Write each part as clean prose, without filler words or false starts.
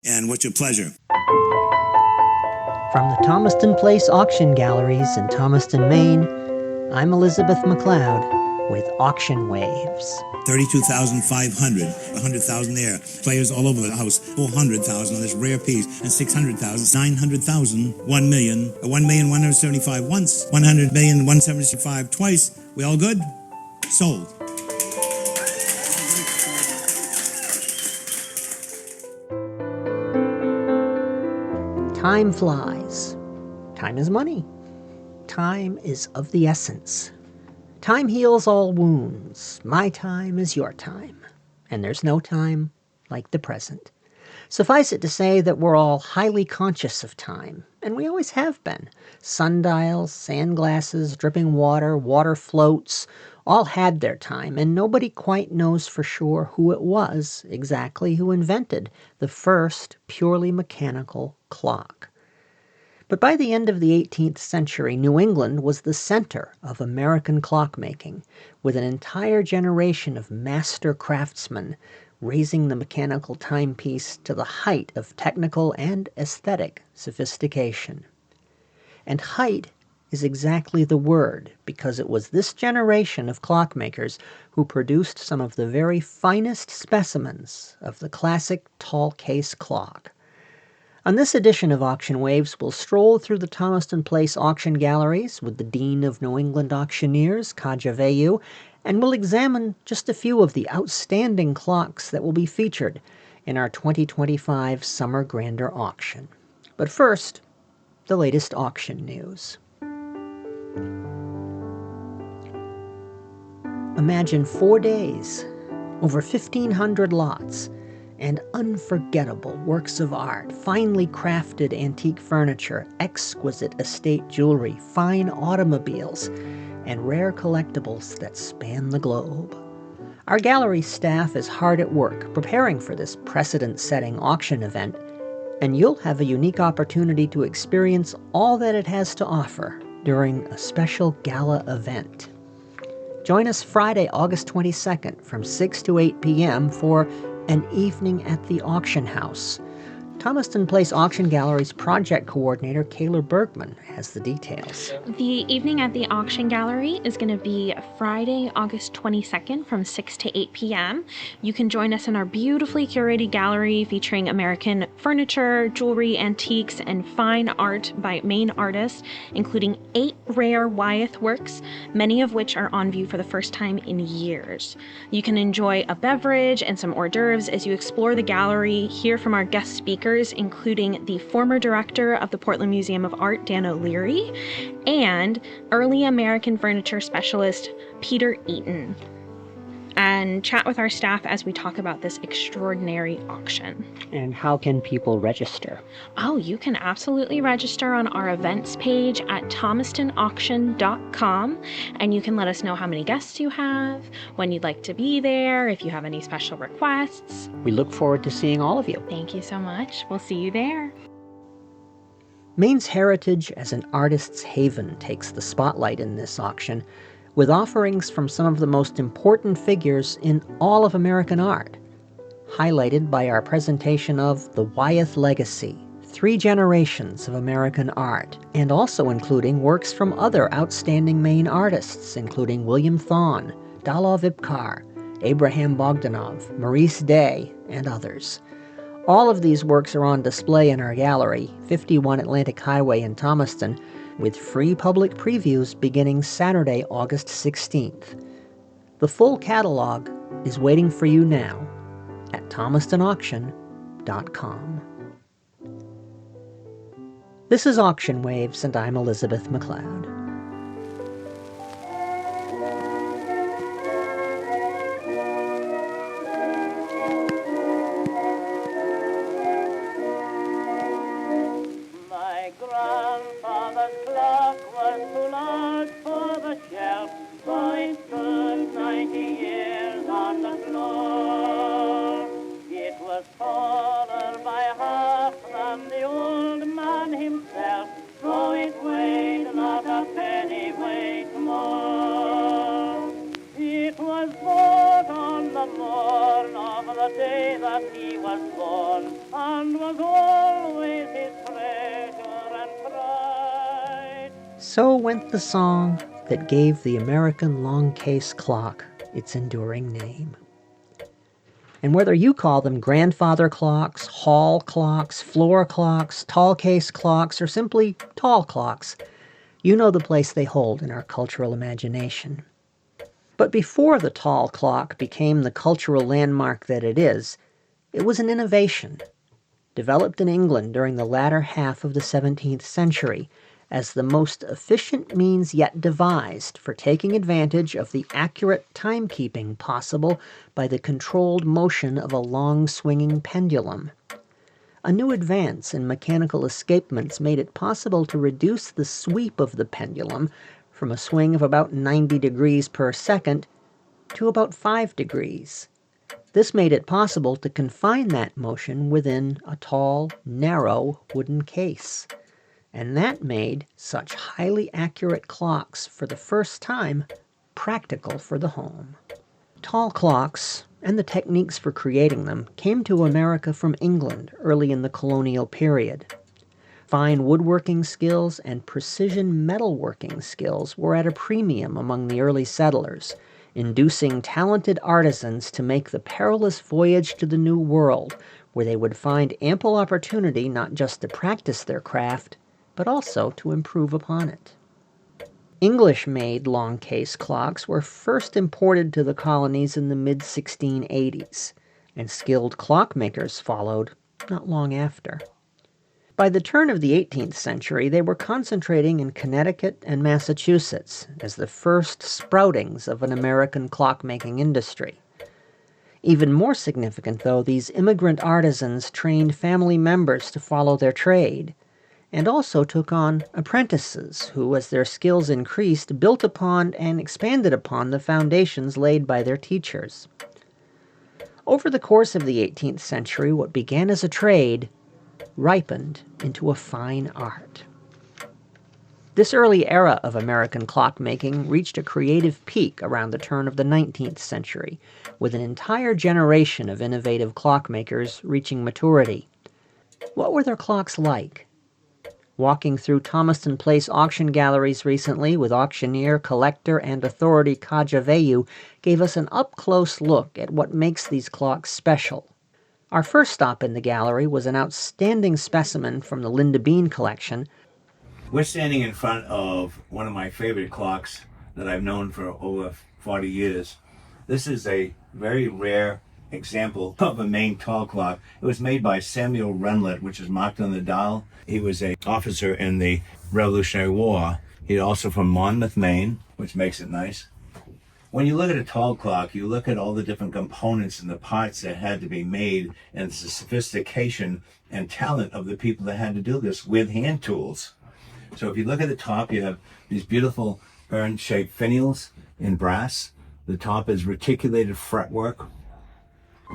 And what's your pleasure? From the Thomaston Place Auction Galleries in Thomaston, Maine, I'm Elizabeth McLeod with Auction Waves. 32,500, 100,000 there. Players all over the house. 400,000 on this rare piece, and 600,000, 900,000, 1 million, 1,175 once, 100,175 twice. We all good? Sold. Time flies. Time is money. Time is of the essence. Time heals all wounds. My time is your time. And there's no time like the present. Suffice it to say that we're all highly conscious of time, and we always have been. Sundials, sand glasses, dripping water, water floats, all had their time, and nobody quite knows for sure who it was exactly who invented the first purely mechanical clock. But by the end of the 18th century, New England was the center of American clockmaking, with an entire generation of master craftsmen raising the mechanical timepiece to the height of technical and aesthetic sophistication. And height is exactly the word, because it was this generation of clockmakers who produced some of the very finest specimens of the classic tall case clock. On this edition of Auction Waves, we'll stroll through the Thomaston Place Auction Galleries with the Dean of New England Auctioneers, Kaja Veillieux, and we'll examine just a few of the outstanding clocks that will be featured in our 2025 Summer Grandeur Auction. But first, the latest auction news. Imagine 4 days, over 1,500 lots, and unforgettable works of art, finely crafted antique furniture, exquisite estate jewelry, fine automobiles, and rare collectibles that span the globe. Our gallery staff is hard at work preparing for this precedent-setting auction event, and you'll have a unique opportunity to experience all that it has to offer during a special gala event. Join us Friday, August 22nd from 6 to 8 p.m. for an evening at the auction house. Thomaston Place Auction Galleries project coordinator Kayla Bergman has the details. The evening at the auction gallery is going to be Friday, August 22nd from 6 to 8 p.m. You can join us in our beautifully curated gallery featuring American furniture, jewelry, antiques, and fine art by Maine artists, including 8 rare Wyeth works, many of which are on view for the first time in years. You can enjoy a beverage and some hors d'oeuvres as you explore the gallery, hear from our guest speakers, including the former director of the Portland Museum of Art, Dan O'Leary, and early American furniture specialist Peter Eaton, and chat with our staff as we talk about this extraordinary auction. And how can people register? Oh, you can absolutely register on our events page at thomastonauction.com, and you can let us know how many guests you have, when you'd like to be there, if you have any special requests. We look forward to seeing all of you. Thank you so much. We'll see you there. Maine's heritage as an artist's haven takes the spotlight in this auction, with offerings from some of the most important figures in all of American art, highlighted by our presentation of The Wyeth Legacy, 3 generations of American art, and also including works from other outstanding Maine artists, including William Thon, Dalaw Vipkar, Abraham Bogdanov, Maurice Day, and others. All of these works are on display in our gallery, 51 Atlantic Highway in Thomaston, with free public previews beginning Saturday, August 16th. The full catalog is waiting for you now at thomastonauction.com. This is Auction Waves, and I'm Elizabeth McLeod. My grandfather's clock was too large for the shelf, so it stood 90 years on the floor. It was taller by half than the old man himself, so it weighed not a always his treasure and pride. So went the song that gave the American long case clock its enduring name. And whether you call them grandfather clocks, hall clocks, floor clocks, tall case clocks, or simply tall clocks, you know the place they hold in our cultural imagination. But before the tall clock became the cultural landmark that it is, it was an innovation, developed in England during the latter half of the 17th century as the most efficient means yet devised for taking advantage of the accurate timekeeping possible by the controlled motion of a long swinging pendulum. A new advance in mechanical escapements made it possible to reduce the sweep of the pendulum from a swing of about 90 degrees per second to about 5 degrees. This made it possible to confine that motion within a tall, narrow wooden case. And that made such highly accurate clocks for the first time practical for the home. Tall clocks, and the techniques for creating them, came to America from England early in the colonial period. Fine woodworking skills and precision metalworking skills were at a premium among the early settlers, inducing talented artisans to make the perilous voyage to the New World, where they would find ample opportunity not just to practice their craft, but also to improve upon it. English-made long case clocks were first imported to the colonies in the mid-1680s, and skilled clockmakers followed not long after. By the turn of the 18th century, they were concentrating in Connecticut and Massachusetts as the first sproutings of an American clockmaking industry. Even more significant, though, these immigrant artisans trained family members to follow their trade, and also took on apprentices who, as their skills increased, built upon and expanded upon the foundations laid by their teachers. Over the course of the 18th century, what began as a trade ripened into a fine art. This early era of American clockmaking reached a creative peak around the turn of the 19th century, with an entire generation of innovative clockmakers reaching maturity. What were their clocks like? Walking through Thomaston Place Auction Galleries recently with auctioneer, collector, and authority Kaja Veillieux gave us an up-close look at what makes these clocks special. Our first stop in the gallery was an outstanding specimen from the Linda Bean collection. We're standing in front of one of my favorite clocks that I've known for over 40 years. This is a very rare example of a Maine tall clock. It was made by Samuel Renlet, which is marked on the dial. He was an officer in the Revolutionary War. He's also from Monmouth, Maine, which makes it nice. When you look at a tall clock, you look at all the different components and the parts that had to be made, and the sophistication and talent of the people that had to do this with hand tools. So if you look at the top, you have these beautiful urn-shaped finials in brass. The top is reticulated fretwork.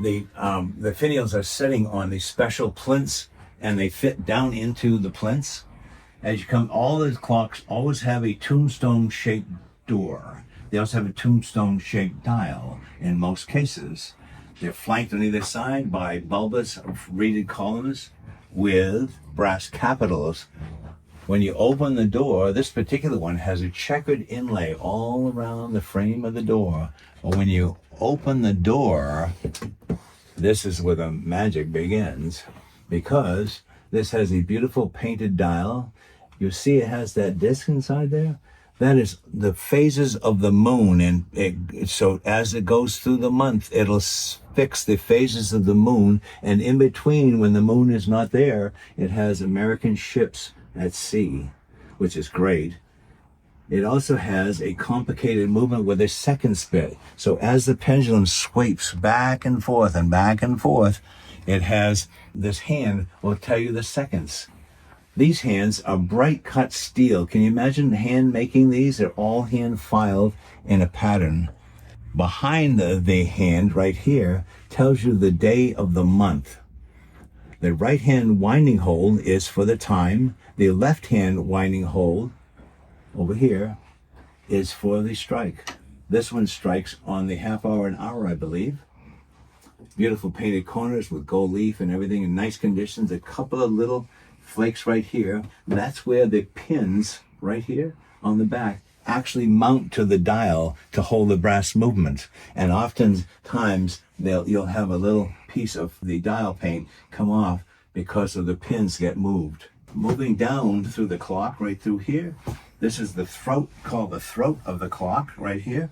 The finials are sitting on these special plinths, and they fit down into the plinths. As you come, all the clocks always have a tombstone-shaped door. They also have a tombstone-shaped dial in most cases. They're flanked on either side by bulbous reeded columns with brass capitals. When you open the door, this particular one has a checkered inlay all around the frame of the door. But when you open the door, this is where the magic begins, because this has a beautiful painted dial. You see it has that disc inside there? That is the phases of the moon, and so as it goes through the month, it'll fix the phases of the moon, and in between, when the moon is not there, it has American ships at sea, which is great. It also has a complicated movement with a second spit. So as the pendulum sweeps back and forth, it has this hand will tell you the seconds. These hands are bright cut steel. Can you imagine hand making these? They're all hand filed in a pattern. Behind the hand right here tells you the day of the month. The right hand winding hole is for the time. The left hand winding hole over here is for the strike. This one strikes on the half hour and hour, I believe. Beautiful painted corners with gold leaf and everything in nice conditions. A couple of little flakes right here. That's where the pins right here on the back actually mount to the dial to hold the brass movement. And oftentimes you'll have a little piece of the dial paint come off because of the pins get moved. Moving down through the clock right through here. This is the throat, called the throat of the clock right here.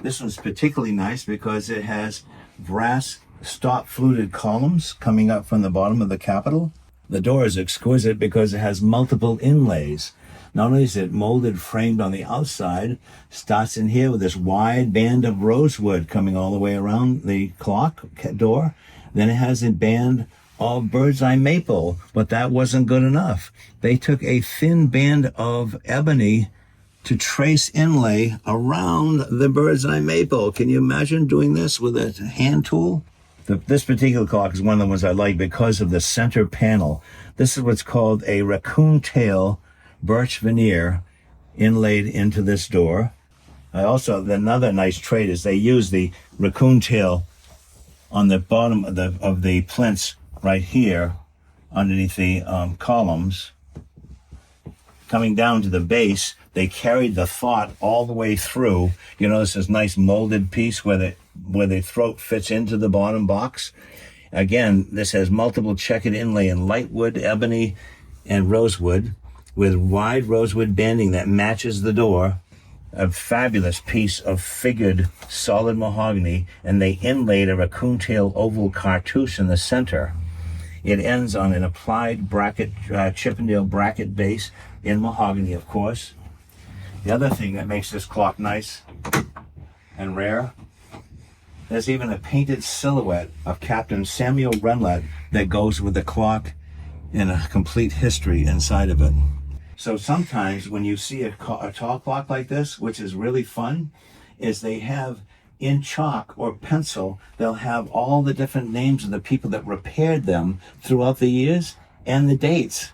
This one's particularly nice because it has brass stop fluted columns coming up from the bottom of the capital. The door is exquisite because it has multiple inlays. Not only is it molded framed on the outside, starts in here with this wide band of rosewood coming all the way around the clock door. Then it has a band of bird's eye maple, but that wasn't good enough. They took a thin band of ebony to trace inlay around the bird's eye maple. Can you imagine doing this with a hand tool? This particular clock is one of the ones I like because of the center panel. This is what's called a raccoon tail birch veneer inlaid into this door. Another nice trait is they use the raccoon tail on the bottom of the plinths right here underneath the columns. Coming down to the base, they carried the thought all the way through. You notice this nice molded piece where the throat fits into the bottom box. Again, this has multiple checkered inlay in lightwood, ebony, and rosewood, with wide rosewood banding that matches the door. A fabulous piece of figured solid mahogany, and they inlaid a raccoon tail oval cartouche in the center. It ends on an applied bracket, Chippendale bracket base in mahogany, of course. The other thing that makes this clock nice and rare, there's even a painted silhouette of Captain Samuel Renlet that goes with the clock and a complete history inside of it. So sometimes when you see a tall clock like this, which is really fun, is they have in chalk or pencil, they'll have all the different names of the people that repaired them throughout the years and the dates.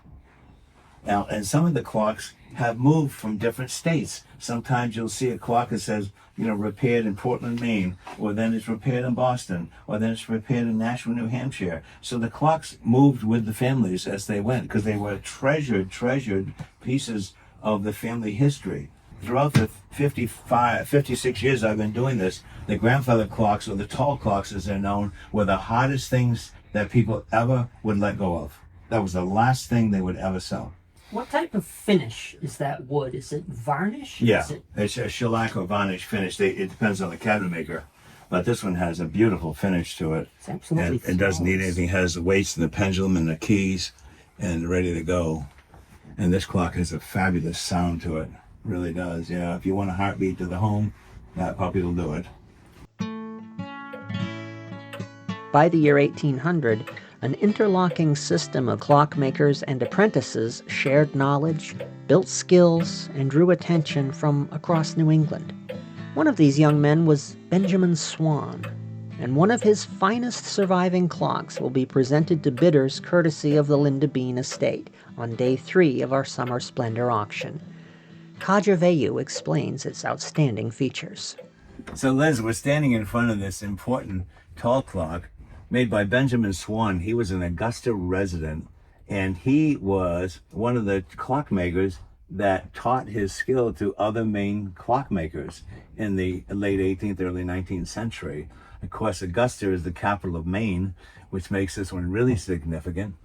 Now, and some of the clocks have moved from different states. Sometimes you'll see a clock that says, repaired in Portland, Maine, or then it's repaired in Boston, or then it's repaired in Nashua, New Hampshire. So the clocks moved with the families as they went because they were treasured pieces of the family history. Throughout the 56 years I've been doing this, the grandfather clocks, or the tall clocks as they're known, were the hardest things that people ever would let go of. That was the last thing they would ever sell. What type of finish is that wood? Is it varnish? Yeah, it's a shellac or varnish finish. It depends on the cabinet maker. But this one has a beautiful finish to it. It's absolutely and it doesn't need anything. It has the weights and the pendulum and the keys and ready to go. And this clock has a fabulous sound to it. Really does, yeah. If you want a heartbeat to the home, that puppy will do it. By the year 1800, an interlocking system of clockmakers and apprentices shared knowledge, built skills, and drew attention from across New England. One of these young men was Benjamin Swan, and one of his finest surviving clocks will be presented to bidders courtesy of the Linda Bean estate on day 3 of our Summer Splendor auction. Kaja Veillieux explains its outstanding features. So Liz, we're standing in front of this important tall clock made by Benjamin Swan. He was an Augusta resident, and he was one of the clockmakers that taught his skill to other Maine clockmakers in the late 18th, early 19th century. Of course, Augusta is the capital of Maine, which makes this one really significant.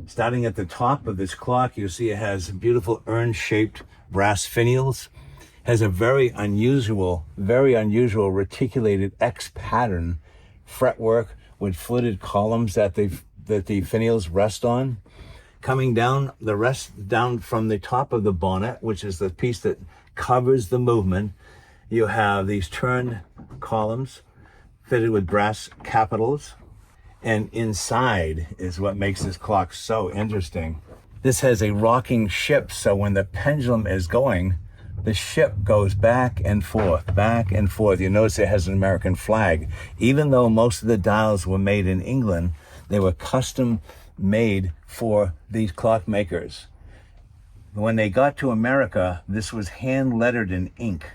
Starting at the top of this clock, you'll see it has beautiful urn-shaped brass finials, has a very unusual reticulated X pattern fretwork with fluted columns that the finials rest on. Coming down from the top of the bonnet, which is the piece that covers the movement, you have these turned columns fitted with brass capitals. And inside is what makes this clock so interesting. This has a rocking ship, so when the pendulum is going, the ship goes back and forth, back and forth. You notice it has an American flag. Even though most of the dials were made in England, they were custom made for these clockmakers. When they got to America, this was hand lettered in ink,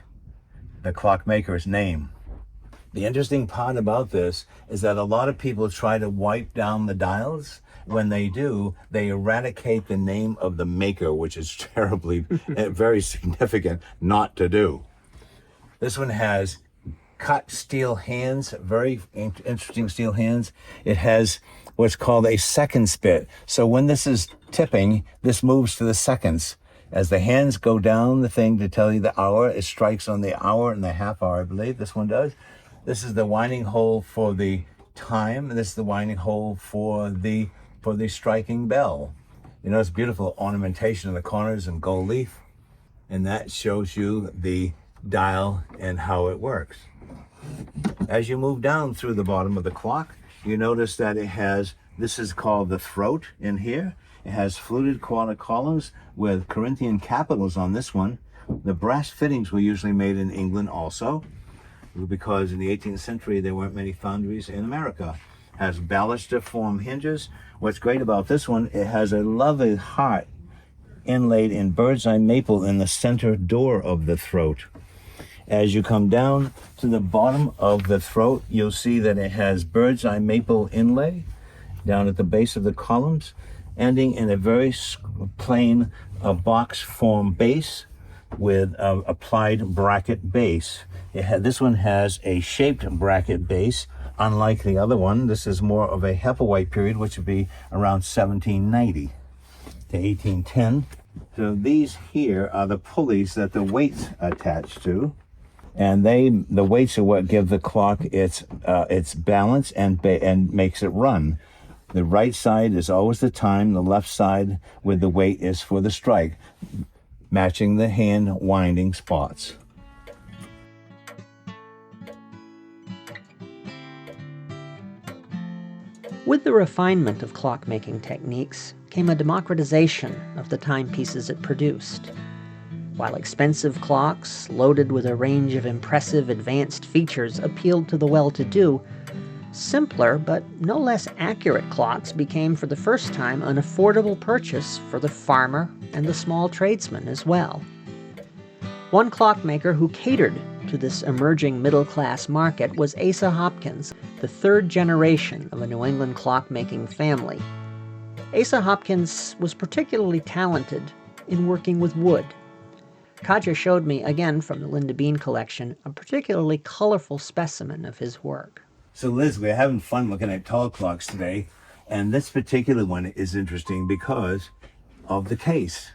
the clockmaker's name. The interesting part about this is that a lot of people try to wipe down the dials. When they do, they eradicate the name of the maker, which is terribly, very significant not to do. This one has cut steel hands, very interesting steel hands. It has what's called a second spit. So when this is tipping, this moves to the seconds. As the hands go down the thing to tell you the hour, it strikes on the hour and the half hour, I believe this one does. This is the winding hole for the time, and this is the winding hole for the striking bell. You know, it's beautiful ornamentation in the corners and gold leaf, and that shows you the dial and how it works. As you move down through the bottom of the clock, you notice that it has, this is called the throat in here. It has fluted quarter columns with Corinthian capitals on this one. The brass fittings were usually made in England also, because in the 18th century there weren't many foundries in America. It has baluster form hinges. What's great about this one, it has a lovely heart inlaid in bird's eye maple in the center door of the throat. As you come down to the bottom of the throat, you'll see that it has bird's eye maple inlay down at the base of the columns, ending in a very plain box form base with applied bracket base. This one has a shaped bracket base, unlike the other one. This is more of a Hepplewhite period, which would be around 1790 to 1810. So these here are the pulleys that the weights attach to. And the weights are what give the clock its balance and makes it run. The right side is always the time. The left side with the weight is for the strike, matching the hand winding spots. With the refinement of clockmaking techniques came a democratization of the timepieces it produced. While expensive clocks, loaded with a range of impressive advanced features, appealed to the well-to-do, simpler but no less accurate clocks became for the first time an affordable purchase for the farmer and the small tradesman as well. One clockmaker who catered to this emerging middle-class market was Asa Hopkins, the third generation of a New England clockmaking family. Asa Hopkins was particularly talented in working with wood. Kaja showed me, again from the Linda Bean collection, a particularly colorful specimen of his work. So Liz, we're having fun looking at tall clocks today, and this particular one is interesting because of the case.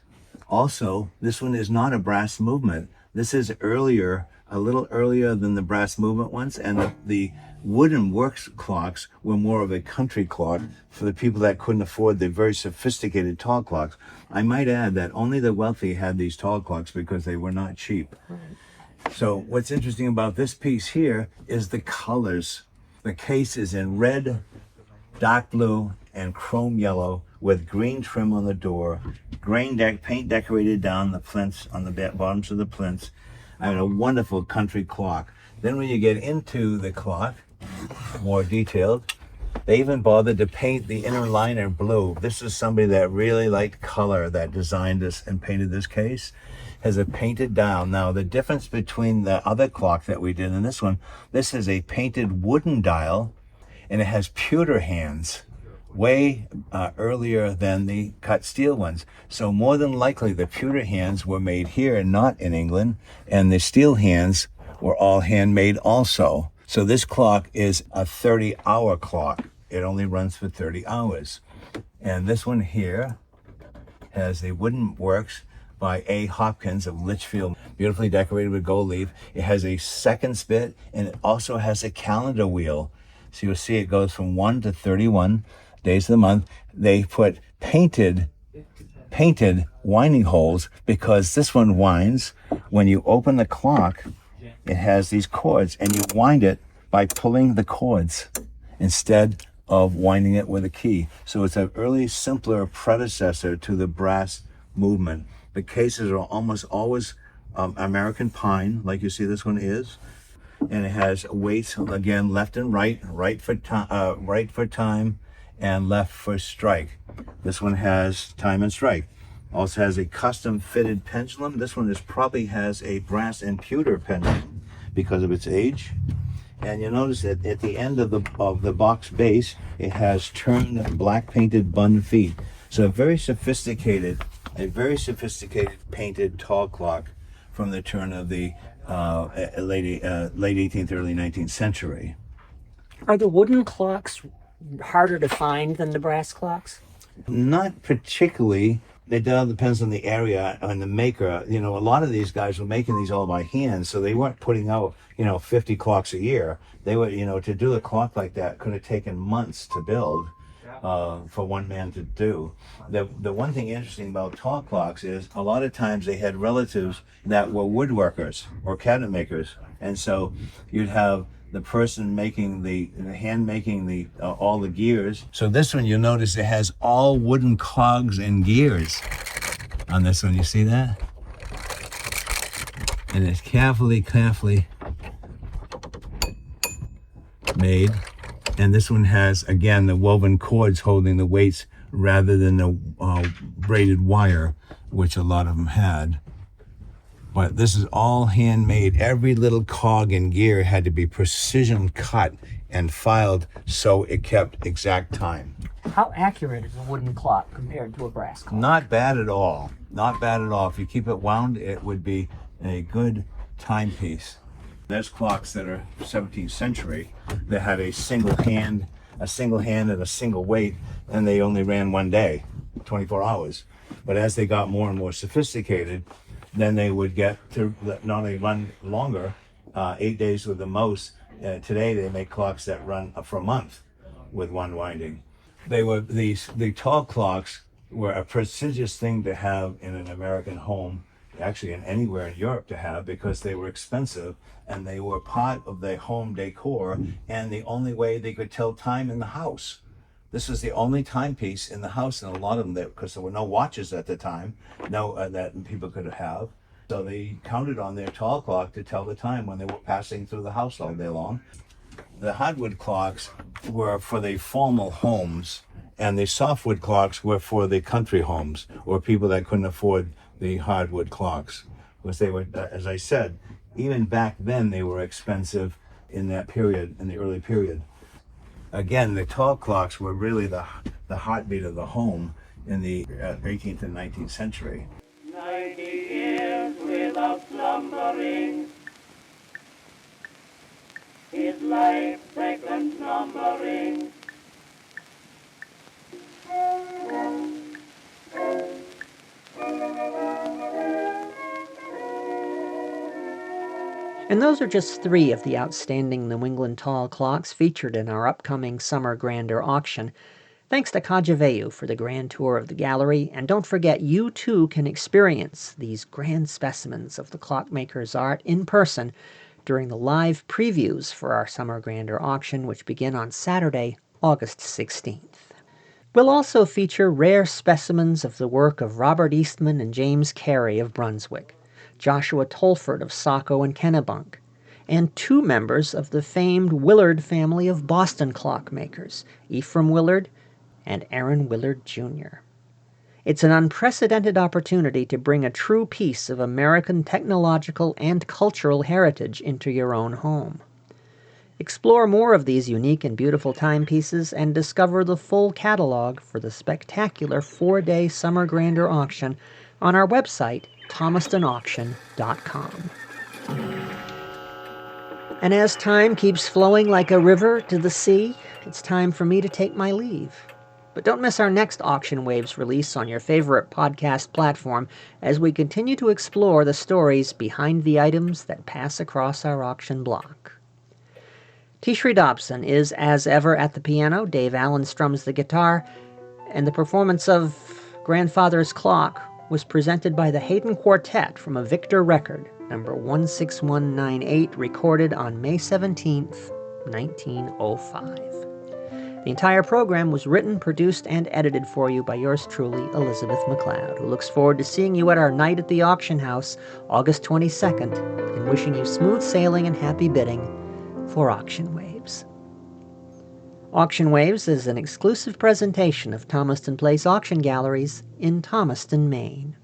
Also, this one is not a brass movement. This is earlier, a little earlier than the brass movement ones, and the wooden works clocks were more of a country clock for the people that couldn't afford the very sophisticated tall clocks. I might add that only the wealthy had these tall clocks because they were not cheap. So what's interesting about this piece here is the colors. The case is in red, dark blue, and chrome yellow with green trim on the door, paint decorated down the plinths, on the bottoms of the plinths, and a wonderful country clock. Then when you get into the clock, more detailed, they even bothered to paint the inner liner blue. This is somebody that really liked color that designed this and painted this case. Has it painted down. Now the difference between the other clock that we did and this one, this is a painted wooden dial, and it has pewter hands way earlier than the cut steel ones. So more than likely the pewter hands were made here and not in England, and the steel hands were all handmade also. So this clock is a 30-hour clock. It only runs for 30 hours. And this one here has the wooden works by A. Hopkins of Litchfield, beautifully decorated with gold leaf. It has a second spit, and it also has a calendar wheel. So you'll see it goes from 1 to 31 days of the month. They put painted winding holes because this one winds. When you open the clock, it has these cords, and you wind it by pulling the cords instead of winding it with a key. So it's an early, simpler predecessor to the brass movement. The cases are almost always American pine, like you see this one is, and it has weights again, left and right, right for time, and left for strike. This one has time and strike. Also has a custom fitted pendulum. This one probably has a brass and pewter pendulum because of its age. And you notice that at the end of the box base, it has turned black painted bun feet. So a very sophisticated painted tall clock from the turn of the late 18th, early 19th century. Are the wooden clocks harder to find than the brass clocks? Not particularly. It all depends on the area and the maker. You know, a lot of these guys were making these all by hand, so they weren't putting out, 50 clocks a year. They were, to do a clock like that could have taken months to build for one man to do. The one thing interesting about tall clocks is a lot of times they had relatives that were woodworkers or cabinet makers, and so you'd have the person making the hand making all the gears. So this one, you'll notice it has all wooden cogs and gears on this one. You see that? And it's carefully made. And this one has, again, the woven cords holding the weights rather than the braided wire, which a lot of them had. But this is all handmade. Every little cog and gear had to be precision cut and filed so it kept exact time. How accurate is a wooden clock compared to a brass clock? Not bad at all. Not bad at all. If you keep it wound, it would be a good timepiece. There's clocks that are 17th century that had a single hand and a single weight, and they only ran one day, 24 hours. But as they got more and more sophisticated, then they would get to not only run longer, 8 days with the most. Today they make clocks that run for a month with one winding. The tall clocks were a prestigious thing to have in an American home, actually in anywhere in Europe to have, because they were expensive and they were part of the home decor and the only way they could tell time in the house. This was the only timepiece in the house, and a lot of them, because there were no watches at the time, that people could have. So they counted on their tall clock to tell the time when they were passing through the house all day long. The hardwood clocks were for the formal homes, and the softwood clocks were for the country homes or people that couldn't afford the hardwood clocks. Because they were, as I said, even back then they were expensive in that period, in the early period. Again, the tall clocks were really the heartbeat of the home in the 18th and 19th century. 90 years without slumbering, his life seconds numbering. And those are just 3 of the outstanding New England tall clocks featured in our upcoming Summer Grandeur Auction. Thanks to Kaja Veillieux for the grand tour of the gallery, and don't forget you too can experience these grand specimens of the clockmakers' art in person during the live previews for our Summer Grandeur Auction, which begin on Saturday, August 16th. We'll also feature rare specimens of the work of Robert Eastman and James Carey of Brunswick, Joshua Tolford of Saco and Kennebunk, and 2 members of the famed Willard family of Boston clockmakers, Ephraim Willard and Aaron Willard Jr. It's an unprecedented opportunity to bring a true piece of American technological and cultural heritage into your own home. Explore more of these unique and beautiful timepieces and discover the full catalog for the spectacular 4-day Summer Grandeur Auction on our website, thomastonauction.com. And as time keeps flowing like a river to the sea, it's time for me to take my leave. But don't miss our next Auction Waves release on your favorite podcast platform as we continue to explore the stories behind the items that pass across our auction block. Tishri Dobson is, as ever, at the piano. Dave Allen strums the guitar, and the performance of Grandfather's Clock was presented by the Hayden Quartet from a Victor record, number 16198, recorded on May 17th, 1905. The entire program was written, produced, and edited for you by yours truly, Elizabeth McLeod, who looks forward to seeing you at our night at the auction house, August 22nd, and wishing you smooth sailing and happy bidding for Auction Waves. Auction Waves is an exclusive presentation of Thomaston Place Auction Galleries in Thomaston, Maine.